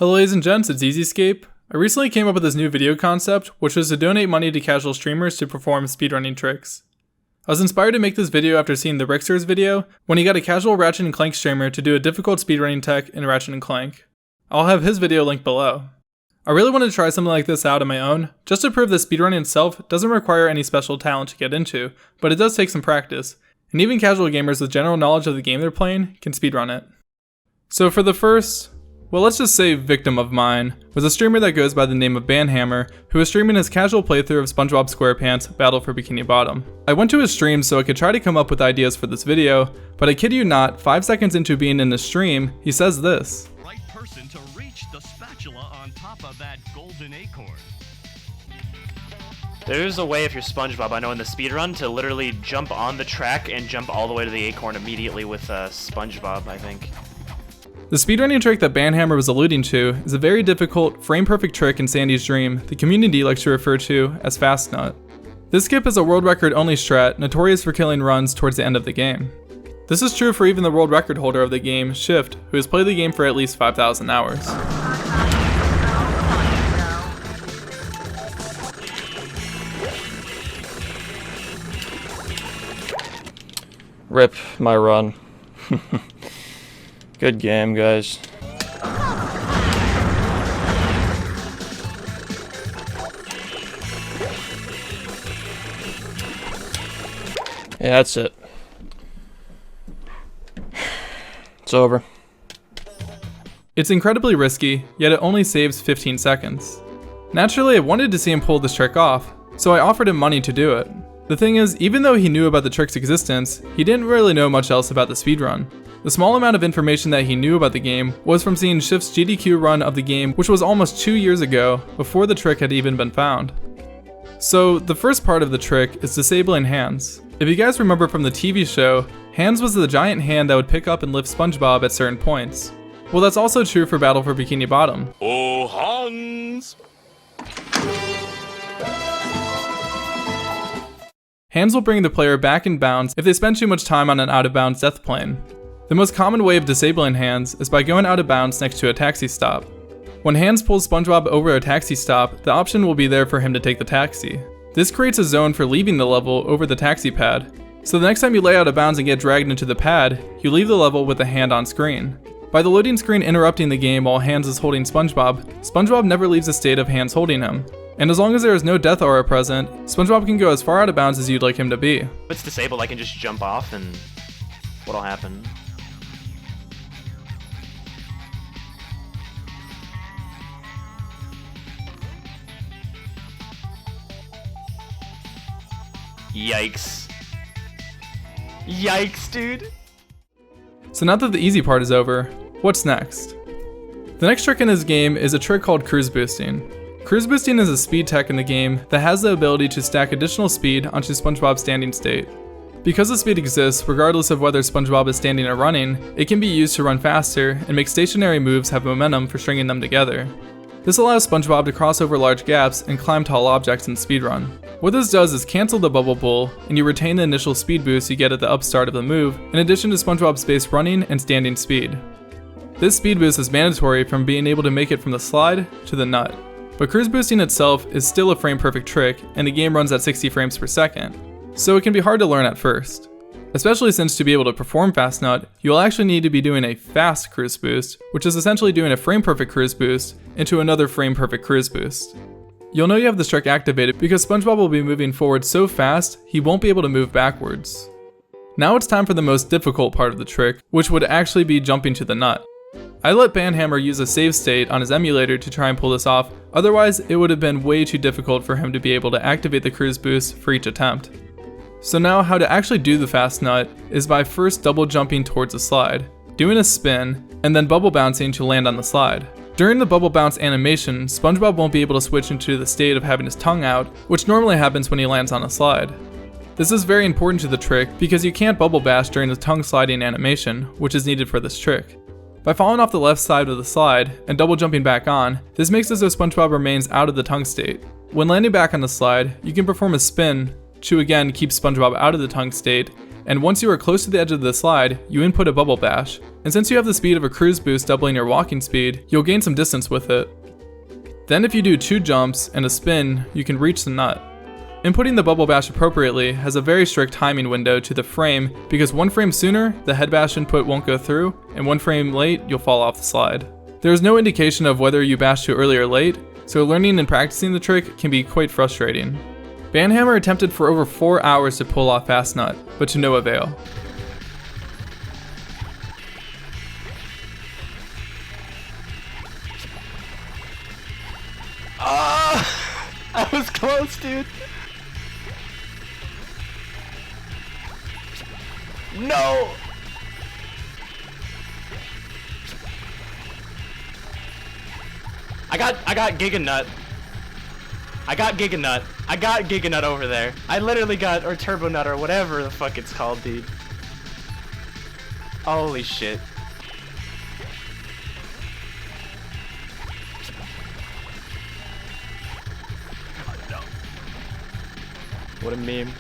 Hello ladies and gents, it's EZScape. I recently came up with this new video concept, which was to donate money to casual streamers to perform speedrunning tricks. I was inspired to make this video after seeing ThaRixer's video, when he got a casual Ratchet & Clank streamer to do a difficult speedrunning tech in Ratchet & Clank. I'll have his video linked below. I really wanted to try something like this out on my own, just to prove that speedrunning itself doesn't require any special talent to get into, but it does take some practice, and even casual gamers with general knowledge of the game they're playing can speedrun it. So for the first, well, let's just say victim of mine, was a streamer that goes by the name of Banhammer, who was streaming his casual playthrough of Spongebob SquarePants Battle for Bikini Bottom. I went to his stream so I could try to come up with ideas for this video, but I kid you not, 5 seconds into being in the stream, he says this. Right person to reach the spatula on top of that golden acorn. There's a way if you're Spongebob, I know in the speedrun, to literally jump on the track and jump all the way to the acorn immediately with Spongebob, I think. The speedrunning trick that Banhammer was alluding to is a very difficult, frame-perfect trick in Sandy's dream the community likes to refer to as Fast Nut. This skip is a world record only strat, notorious for killing runs towards the end of the game. This is true for even the world record holder of the game, Shift, who has played the game for at least 5,000 hours. Rip my run. Good game, guys. Yeah, that's it. It's over. It's incredibly risky, yet it only saves 15 seconds. Naturally, I wanted to see him pull this trick off, so I offered him money to do it. The thing is, even though he knew about the trick's existence, he didn't really know much else about the speedrun. The small amount of information that he knew about the game was from seeing Shift's GDQ run of the game, which was almost 2 years ago, before the trick had even been found. So, the first part of the trick is disabling hands. If you guys remember from the TV show, Hands was the giant hand that would pick up and lift SpongeBob at certain points. Well, that's also true for Battle for Bikini Bottom. Oh, Hans! Hands will bring the player back in bounds if they spend too much time on an out-of-bounds death plane. The most common way of disabling Hands is by going out of bounds next to a taxi stop. When Hands pulls SpongeBob over a taxi stop, the option will be there for him to take the taxi. This creates a zone for leaving the level over the taxi pad. So the next time you lay out of bounds and get dragged into the pad, you leave the level with the hand on screen. By the loading screen interrupting the game while Hands is holding SpongeBob, SpongeBob never leaves a state of Hands holding him. And as long as there is no death aura present, SpongeBob can go as far out of bounds as you'd like him to be. If it's disabled, I can just jump off and what'll happen? Yikes. Yikes, dude. So now that the easy part is over, what's next? The next trick in this game is a trick called cruise boosting. Cruise boosting is a speed tech in the game that has the ability to stack additional speed onto SpongeBob's standing state. Because the speed exists regardless of whether SpongeBob is standing or running, it can be used to run faster and make stationary moves have momentum for stringing them together. This allows SpongeBob to cross over large gaps and climb tall objects in speedrun. What this does is cancel the bubble bowl, and you retain the initial speed boost you get at the upstart of the move, in addition to SpongeBob's base running and standing speed. This speed boost is mandatory from being able to make it from the slide to the nut. But cruise boosting itself is still a frame-perfect trick, and the game runs at 60 frames per second, so it can be hard to learn at first. Especially since to be able to perform Fast Nut, you'll actually need to be doing a fast cruise boost, which is essentially doing a frame-perfect cruise boost into another frame-perfect cruise boost. You'll know you have this trick activated because SpongeBob will be moving forward so fast, he won't be able to move backwards. Now it's time for the most difficult part of the trick, which would actually be jumping to the nut. I let Banhammer use a save state on his emulator to try and pull this off, otherwise it would have been way too difficult for him to be able to activate the cruise boost for each attempt. So now how to actually do the Fast Nut is by first double jumping towards the slide, doing a spin, and then bubble bouncing to land on the slide. During the bubble bounce animation, SpongeBob won't be able to switch into the state of having his tongue out, which normally happens when he lands on a slide. This is very important to the trick because you can't bubble bash during the tongue sliding animation, which is needed for this trick. By falling off the left side of the slide and double jumping back on, this makes it so SpongeBob remains out of the tongue state. When landing back on the slide, you can perform a spin to again keep SpongeBob out of the tongue state, and once you are close to the edge of the slide, you input a bubble bash, and since you have the speed of a cruise boost doubling your walking speed, you'll gain some distance with it. Then if you do 2 jumps and a spin, you can reach the nut. Inputting the bubble bash appropriately has a very strict timing window to the frame because 1 frame sooner, the head bash input won't go through, and 1 frame late, you'll fall off the slide. There is no indication of whether you bash too early or late, so learning and practicing the trick can be quite frustrating. Banhammer attempted for over 4 hours to pull off Fast Nut, but to no avail. I was close, dude. No! I got Giga Nut. I got Giga Nut. I got Giga Nut over there. I literally got, or Turbo Nut, or whatever the fuck it's called, dude. Holy shit. Oh, no. What a meme.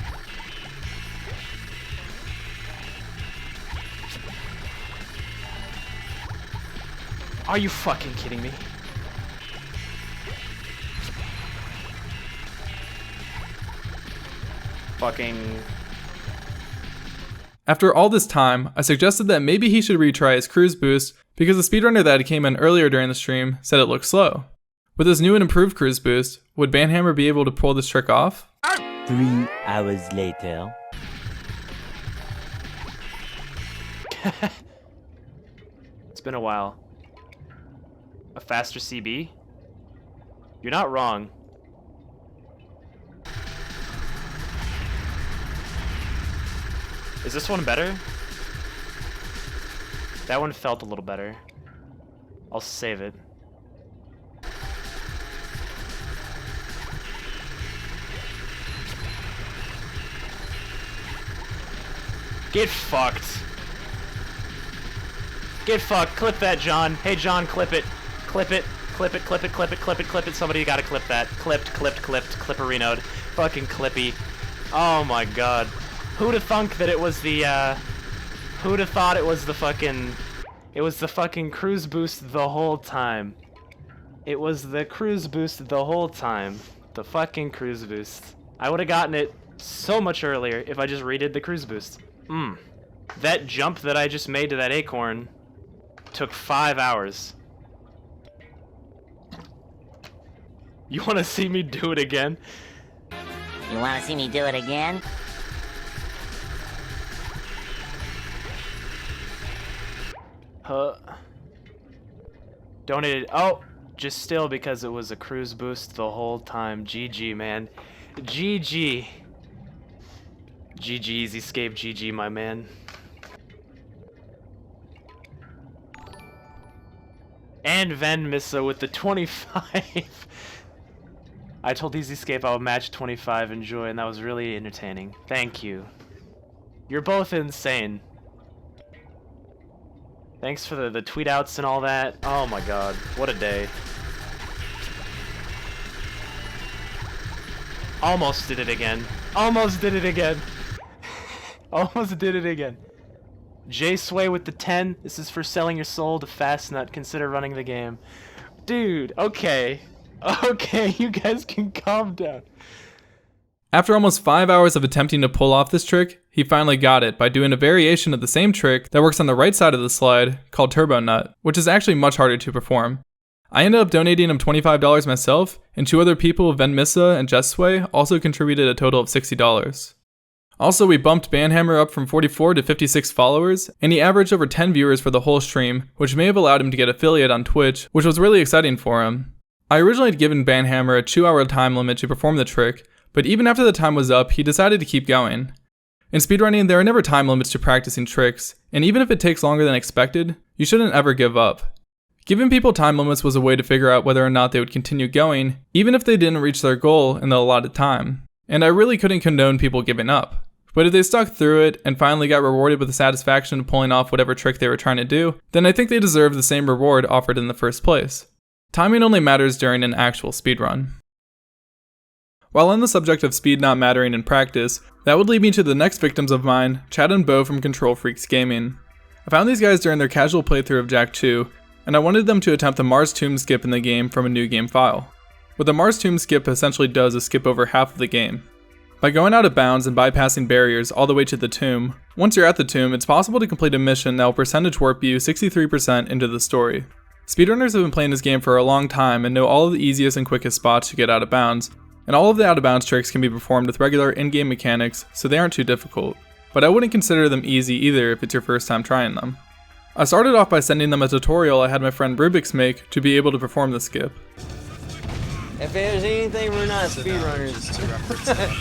Are you fucking kidding me? Fucking... After all this time, I suggested that maybe he should retry his cruise boost because the speedrunner that came in earlier during the stream said it looked slow. With his new and improved cruise boost, would Banhammer be able to pull this trick off? 3 hours later. It's been a while. A faster CB? You're not wrong. Is this one better? That one felt a little better. I'll save it. Get fucked. Get fucked. Clip that, John. Hey, John, clip it. Clip it. Clip it, clip it, clip it, clip it, clip it. Somebody gotta clip that. Clipped, clipperinoed. Fucking clippy. Oh my god. Who'da thunk that it was the, who'da thought it was the fucking... It was the fucking cruise boost the whole time. It was the cruise boost the whole time. The fucking cruise boost. I would've gotten it so much earlier if I just redid the cruise boost. That jump that I just made to that acorn took 5 hours. You wanna see me do it again? You wanna see me do it again? Donated. Oh, just still because it was a cruise boost the whole time. GG, man. GG. GG, EZScape. GG, my man. And Van Missa with the 25. I told EZScape I would match 25 Enjoy, and that was really entertaining. Thank you. You're both insane. Thanks for the tweet outs and all that. Oh my god, what a day. Almost did it again. Almost did it again. Almost did it again. J Sway with the 10. This is for selling your soul to Fastnut. Consider running the game. Dude, okay. Okay, you guys can calm down. After almost 5 hours of attempting to pull off this trick, he finally got it by doing a variation of the same trick that works on the right side of the slide called Turbo Nut, which is actually much harder to perform. I ended up donating him $25 myself, and 2 other people, Van Missa and Jessway, also contributed a total of $60. Also, we bumped Banhammer up from 44 to 56 followers, and he averaged over 10 viewers for the whole stream, which may have allowed him to get affiliate on Twitch, which was really exciting for him. I originally had given Banhammer a 2-hour time limit to perform the trick, but even after the time was up, he decided to keep going. In speedrunning, there are never time limits to practicing tricks, and even if it takes longer than expected, you shouldn't ever give up. Giving people time limits was a way to figure out whether or not they would continue going, even if they didn't reach their goal in the allotted time. And I really couldn't condone people giving up. But if they stuck through it and finally got rewarded with the satisfaction of pulling off whatever trick they were trying to do, then I think they deserve the same reward offered in the first place. Timing only matters during an actual speedrun. While on the subject of speed not mattering in practice, That would lead me to the next victims of mine, Chad and Bo from Control Freaks Gaming. I found these guys during their casual playthrough of Jak 2, and I wanted them to attempt the Mars Tomb skip in the game from a new game file. What the Mars Tomb skip essentially does is skip over half of the game. By going out of bounds and bypassing barriers all the way to the tomb, once you're at the tomb, it's possible to complete a mission that will percentage warp you 63% into the story. Speedrunners have been playing this game for a long time and know all of the easiest and quickest spots to get out of bounds, and all of the out of bounds tricks can be performed with regular in-game mechanics, so they aren't too difficult. But I wouldn't consider them easy either if it's your first time trying them. I started off by sending them a tutorial I had my friend Rubiks make to be able to perform the skip. If there's anything, we're not speedrunners.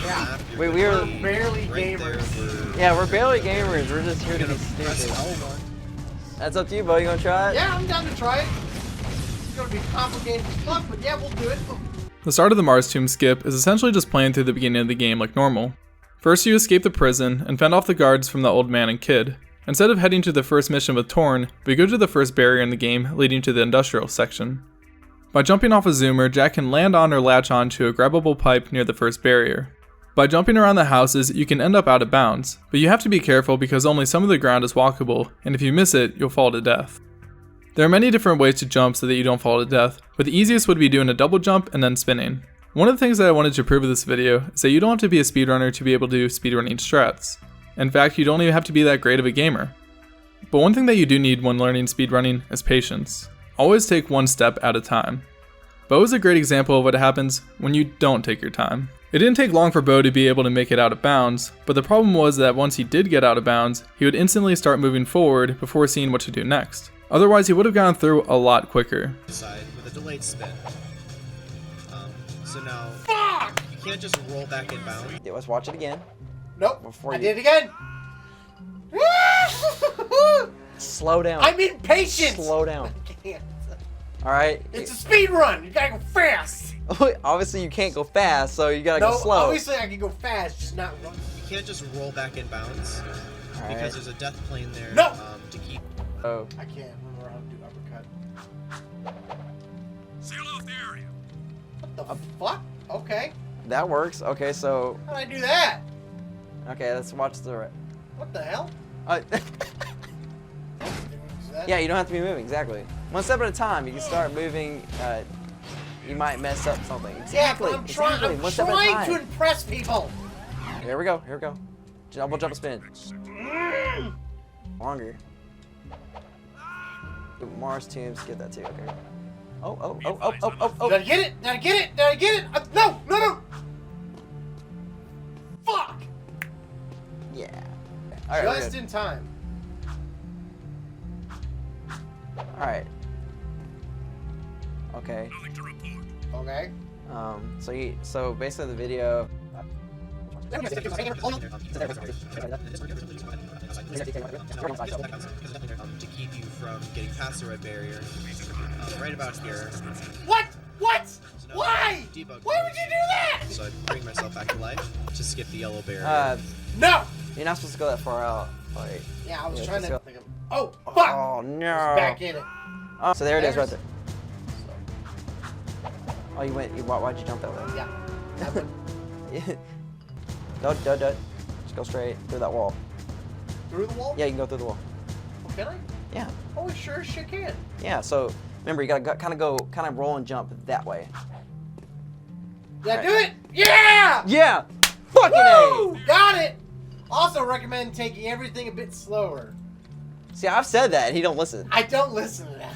Yeah. We're barely gamers. Yeah, we're barely gamers. We're just here to be stupid. That's up to you, Bo. You gonna try it? Yeah, I'm down to try it. It's gonna be complicated as fuck, but yeah, we'll do it. The start of the Mars Tomb skip is essentially just playing through the beginning of the game like normal. First you escape the prison and fend off the guards from the old man and kid. Instead of heading to the first mission with Torn, we go to the first barrier in the game leading to the industrial section. By jumping off a zoomer, Jak can land on or latch on to a grabbable pipe near the first barrier. By jumping around the houses, you can end up out of bounds, but you have to be careful because only some of the ground is walkable, and if you miss it, you'll fall to death. There are many different ways to jump so that you don't fall to death, but the easiest would be doing a double jump and then spinning. One of the things that I wanted to prove with this video is that you don't have to be a speedrunner to be able to do speedrunning strats. In fact, you don't even have to be that great of a gamer. But one thing that you do need when learning speedrunning is patience. Always take one step at a time. Bo is a great example of what happens when you don't take your time. It didn't take long for Bo to be able to make it out of bounds, but the problem was that once he did get out of bounds, he would instantly start moving forward before seeing what to do next. Otherwise, he would have gone through a lot quicker. Side with a delayed spin. So now, Fuck! you can't just roll back in bounds. Yeah, let's watch it again. Nope. Before I you- did it again. Slow down. I'm impatient. Slow down. I can't. All right. It's a speed run. You gotta go fast. Obviously, you can't go fast, so you gotta No, go slow. obviously I can go fast, just not run. You can't just roll back in bounds All because right. there's a death plane there No! to keep. Oh. I can't remember how to do uppercut. Seal off the area. What the fuck? Okay. That works. Okay, so How'd I do that? okay, let's watch the. What the hell? Yeah, you don't have to be moving exactly. One step at a time. You can start moving. You might mess up something. Exactly. Yeah, but I'm trying. Exactly. I'm One step at a trying time. to impress people. Here we go. Here we go. Double jump spin. Longer. Ooh, Mars Tombs, get that too. Okay. Oh. Did I get it? Did I get it? Did I get it? No. Fuck. Yeah. All right. Just in time. All right. Okay. Okay. So basically the video. To keep you from getting past the red barrier. Right about here. What? So now Why? debug Why would you do that? So I bring myself back to life to skip the yellow barrier. No. You're not supposed to go that far out. Like. Yeah, I was Yeah, trying to. just Oh, fuck! Oh no. Back in it. Oh, so there it is right there. There's- Oh, you went. Why'd you jump that way? Yeah. That one. Don't. Just go straight through that wall. Through the wall? Yeah, you can go through the wall. Oh, can I? Yeah. Oh, we sure as shit can. Yeah. So remember, you gotta kind of roll and jump that way. Yeah, Right. do it. Yeah. Yeah. Fucking Woo! A. Got it. Also recommend taking everything a bit slower. See, I've said that, and he don't listen. I don't listen to that.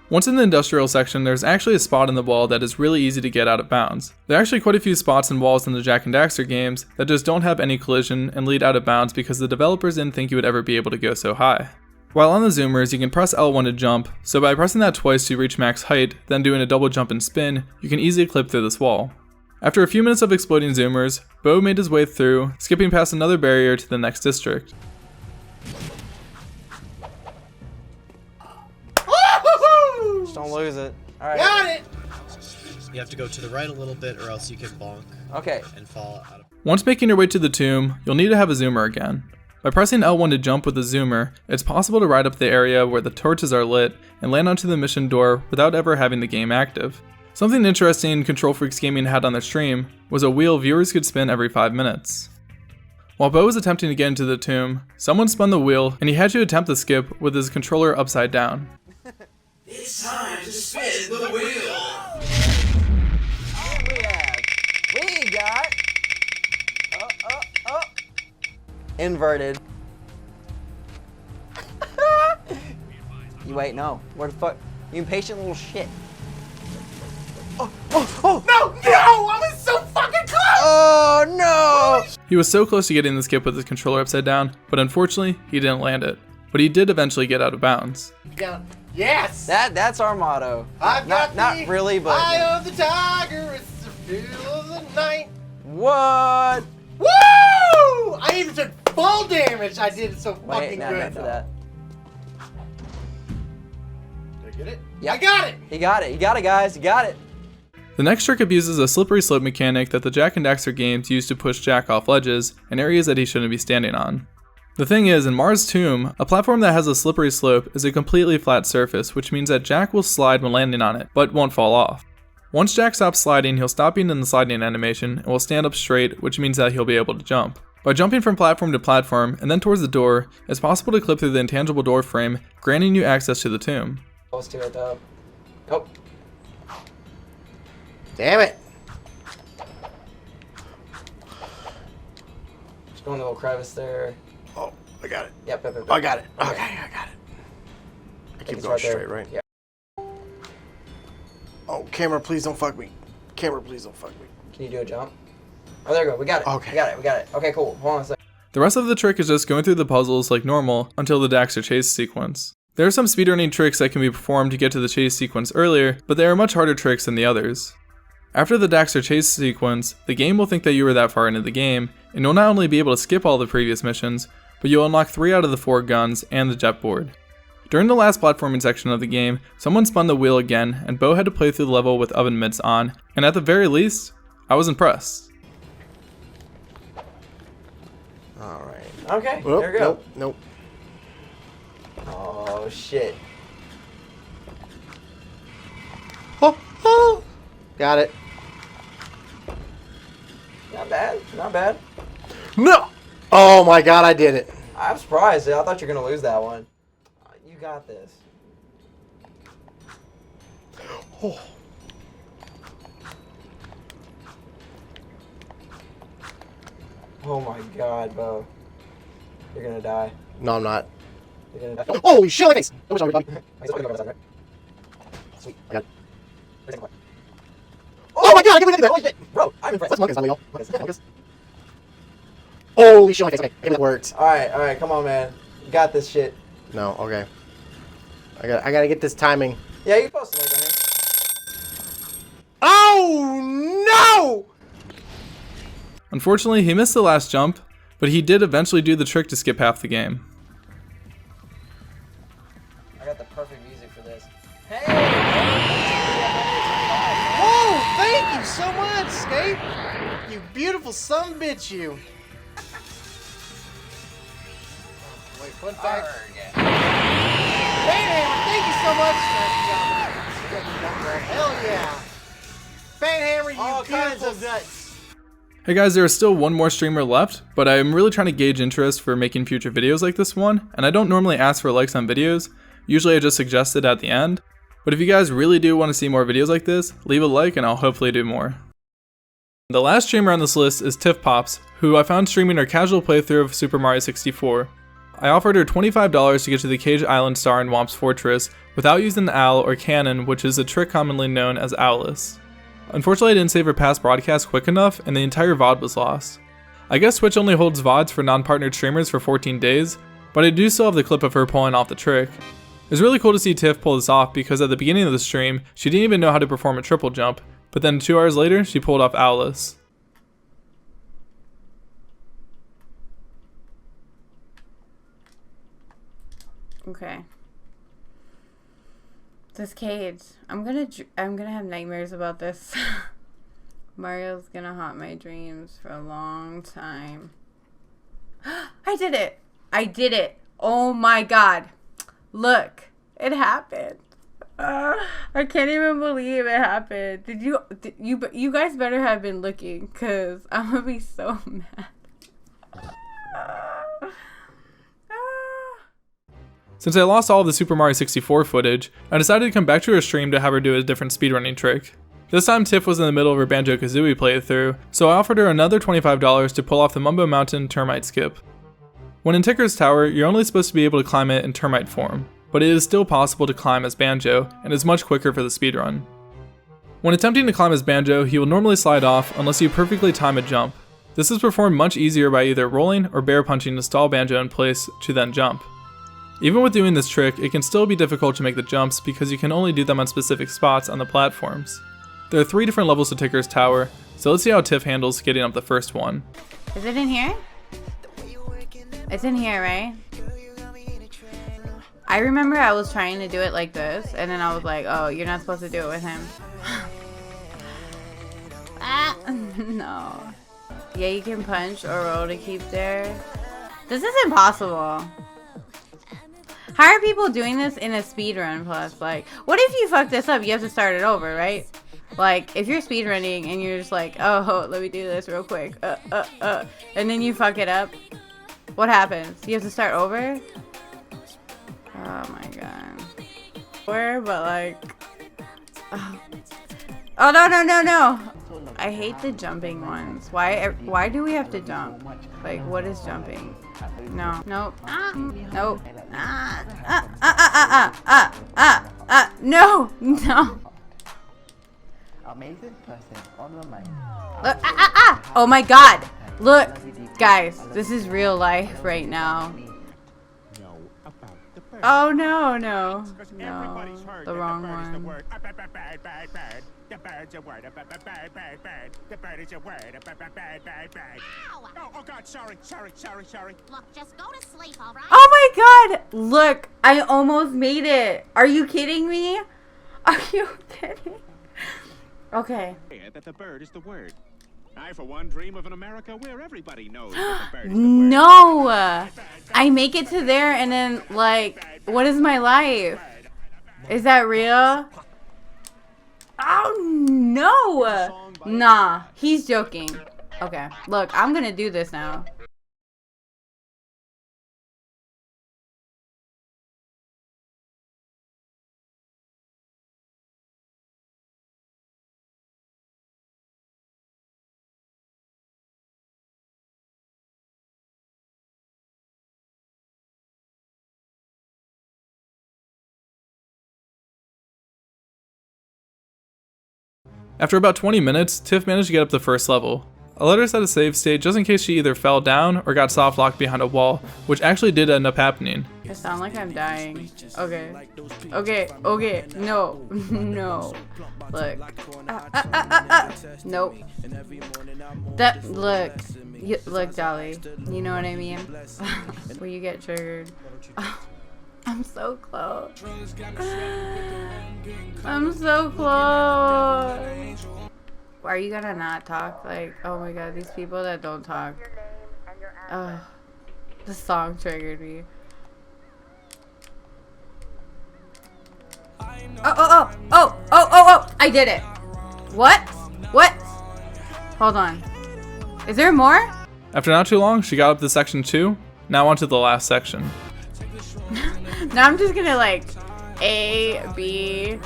Once in the industrial section, there's actually a spot in the wall that is really easy to get out of bounds. There are actually quite a few spots and walls in the Jak and Daxter games that just don't have any collision and lead out of bounds because the developers didn't think you would ever be able to go so high. While on the zoomers, you can press L1 to jump, so by pressing that twice to reach max height, then doing a double jump and spin, you can easily clip through this wall. After a few minutes of exploding zoomers, Bo made his way through, skipping past another barrier to the next district. Woo-hoo-hoo! Just don't lose it. All right. Got it. You have to go to the right a little bit, or else you can bonk Okay. and fall out of. Once making your way to the tomb, you'll need to have a zoomer again. By pressing L1 to jump with the zoomer, it's possible to ride up the area where the torches are lit and land onto the mission door without ever having the game active. Something interesting Control Freaks Gaming had on their stream was a wheel viewers could spin every 5 minutes. While Bo was attempting to get into the tomb, someone spun the wheel and he had to attempt the skip with his controller upside down. It's time to spin the wheel. We got inverted. You wait, no. Where the fuck? You impatient little shit. No! I was so fucking close! Oh no! He was so close to getting the skip with his controller upside down, but unfortunately, he didn't land it. But he did eventually get out of bounds. Yes! That's our motto. I've got not really, but eye of the tiger, it's the feel of the night. what? Woo! I even took full damage. I did it so Wait, fucking no, good. not for that. Did I get it? Yep. I got it! He got it. He got it, guys. He got it. The next trick abuses a slippery slope mechanic that the Jak and Daxter games use to push Jak off ledges and areas that he shouldn't be standing on. The thing is, in Mars Tomb, a platform that has a slippery slope is a completely flat surface, which means that Jak will slide when landing on it, but won't fall off. Once Jak stops sliding, he'll stop being in the sliding animation and will stand up straight, which means that he'll be able to jump. By jumping from platform to platform and then towards the door, it's possible to clip through the intangible door frame, granting you access to the tomb. Close to it though. Oh. Damn it! Just go in the little crevice there. Oh, I got it. Yep. I got it. Okay, I got it. I keep it's going right there. straight, right? Yep. Oh, camera, please don't fuck me. Camera, please don't fuck me. Can you do a jump? Oh, there we go. We got it. Okay. We got it. Okay, cool. Hold on a second. The rest of the trick is just going through the puzzles like normal until the Daxter chase sequence. There are some speedrunning tricks that can be performed to get to the chase sequence earlier, but they are much harder tricks than the others. After the Daxter chase sequence, the game will think that you were that far into the game, and you'll not only be able to skip all the previous missions, but you'll unlock 3 out of the 4 guns and the jet board. During the last platforming section of the game, someone spun the wheel again, and Bo had to play through the level with oven mitts on, and at the very least, I was impressed. Alright. Okay, Oh, there we go. Nope. Oh, shit. Oh. Got it. Not bad. Not bad. No! Oh my god, I did it. I'm surprised. I thought you were going to lose that one. You got this. Oh. Oh my god, Bo. You're going to die. No, I'm not. You're going to die. Holy shit, my face! I wish I would Sweet. I got it. Second one. Oh my god, I can't believe I did that! Holy shit! Bro, I'm impressed. Let's Monkus on Leo. Monkus. Holy shit, my face. Okay, maybe that worked. Alright, come on, man. You got this shit. No, okay. I gotta get this timing. Yeah, you can post the link on here. Oh no! Unfortunately, he missed the last jump, but he did eventually do the trick to skip half the game. I got the perfect music for this. Hey! Oh, thank you so much, Scape! You beautiful son of a bitch, you. Wait, fun fact. Banhammer, thank you so much. Hell yeah. Banhammer, you All kinds beautiful of nuts. Hey guys, there is still one more streamer left, but I'm really trying to gauge interest for making future videos like this one, and I don't normally ask for likes on videos, usually I just suggest it at the end, but if you guys really do want to see more videos like this, leave a like and I'll hopefully do more. The last streamer on this list is TiffPops, who I found streaming her casual playthrough of Super Mario 64. I offered her $25 to get to the Cage Island star in Womp's Fortress without using the owl or cannon, which is a trick commonly known as owlless. Unfortunately, I didn't save her past broadcast quick enough and the entire VOD was lost. I guess Twitch only holds VODs for non-partnered streamers for 14 days, but I do still have the clip of her pulling off the trick. It was really cool to see Tiff pull this off because at the beginning of the stream, she didn't even know how to perform a triple jump, but then 2 hours later, she pulled off owlless. Okay. This cage. I'm gonna have nightmares about this. Mario's gonna haunt my dreams for a long time. I did it! I did it! Oh my god! Look! It happened! I can't even believe it happened. You guys better have been looking, cause I'm gonna be so mad. Since I lost all of the Super Mario 64 footage, I decided to come back to her stream to have her do a different speedrunning trick. This time Tiff was in the middle of her Banjo-Kazooie playthrough, so I offered her another $25 to pull off the Mumbo Mountain termite skip. When in Ticker's Tower, you're only supposed to be able to climb it in termite form, but it is still possible to climb as Banjo, and is much quicker for the speedrun. When attempting to climb as Banjo, he will normally slide off unless you perfectly time a jump. This is performed much easier by either rolling or bear punching to stall Banjo in place to then jump. Even with doing this trick, it can still be difficult to make the jumps because you can only do them on specific spots on the platforms. There are 3 different levels to Ticker's Tower, so let's see how Tiff handles getting up the first one. Is it in here? It's in here, right? I remember I was trying to do it like this, and then I was like, oh, you're not supposed to do it with him. No. Yeah, you can punch or roll to keep there. This is impossible. How are people doing this in a speedrun plus? Like, what if you fuck this up? You have to start it over, right? Like, if you're speedrunning and you're just like, oh, let me do this real quick, and then you fuck it up, what happens? You have to start over? Oh my god. Where, but like, oh no. I hate the jumping ones. Why do we have to jump? Like, what is jumping? No. Nope. Nope. No. Look, oh my god. Look, guys, this is real life right now. Oh no. No, the wrong one. The bird's a word. The bird is a word. Oh God, sorry. Look, just go to sleep, all right? Oh my god! Look, I almost made it. Are you kidding me? Are you kidding? Okay. That the bird is the word. I, for one, dream of an America where everybody knows that the bird is the word. No! I make it to there and then, like, what is my life? Is that real? Oh no! Nah, he's joking. Okay, look, I'm gonna do this now. After about 20 minutes, Tiff managed to get up the first level. I let her set a save state just in case she either fell down or got soft locked behind a wall, which actually did end up happening. I sound like I'm dying. Okay, no, no. Look. Nope. Look, Dolly. You know what I mean? Where you get triggered. I'm so close. I'm so close. Are you gonna not talk? Like, oh my god, these people that don't talk. Oh, the song triggered me. Oh, I did it. What? Hold on. Is there more? After not too long, she got up to section 2. Now onto the last section. Now I'm just gonna like A, B,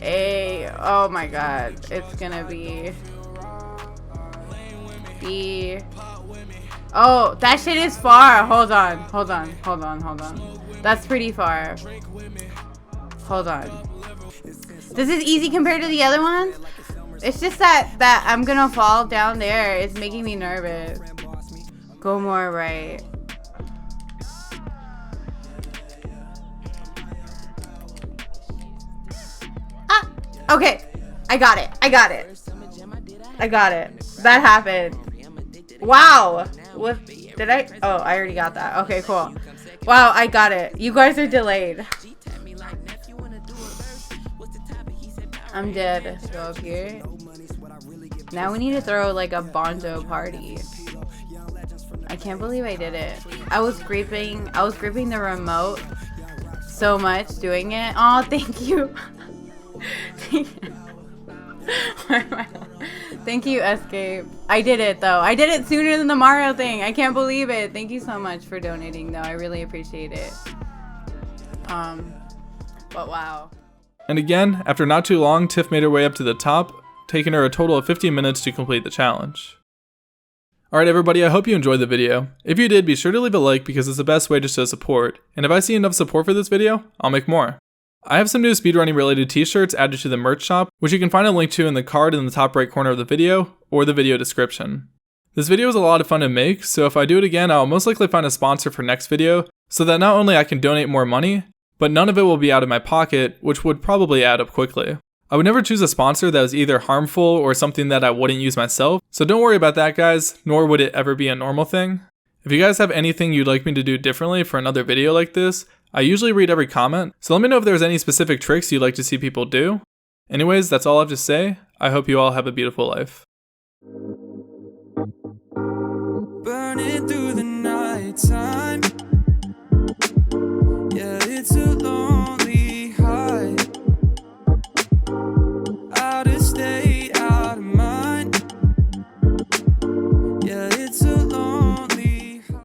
A. Oh my god. It's gonna be B. Oh, that shit is far. Hold on. That's pretty far. Hold on. This is easy compared to the other ones? It's just that I'm gonna fall down there. It's making me nervous. Go more right. Okay, I got it. That happened. Wow. What did I? Oh, I already got that. Okay, cool. Wow, I got it. You guys are delayed. I'm dead. Go up here. Now we need to throw like a bonzo party. I can't believe I did it. I was gripping the remote so much doing it. Oh, thank you. Thank you, EZScape. I did it though. I did it sooner than the Mario thing. I can't believe it. Thank you so much for donating though. I really appreciate it. But wow. And again, after not too long, Tiff made her way up to the top, taking her a total of 15 minutes to complete the challenge. Alright everybody, I hope you enjoyed the video. If you did, be sure to leave a like because it's the best way to show support, and if I see enough support for this video, I'll make more. I have some new speedrunning related t-shirts added to the merch shop, which you can find a link to in the card in the top right corner of the video, or the video description. This video was a lot of fun to make, so if I do it again, I'll most likely find a sponsor for next video, so that not only I can donate more money, but none of it will be out of my pocket, which would probably add up quickly. I would never choose a sponsor that was either harmful or something that I wouldn't use myself, so don't worry about that guys, nor would it ever be a normal thing. If you guys have anything you'd like me to do differently for another video like this, I usually read every comment, so let me know if there's any specific tricks you'd like to see people do. Anyways, that's all I have to say. I hope you all have a beautiful life.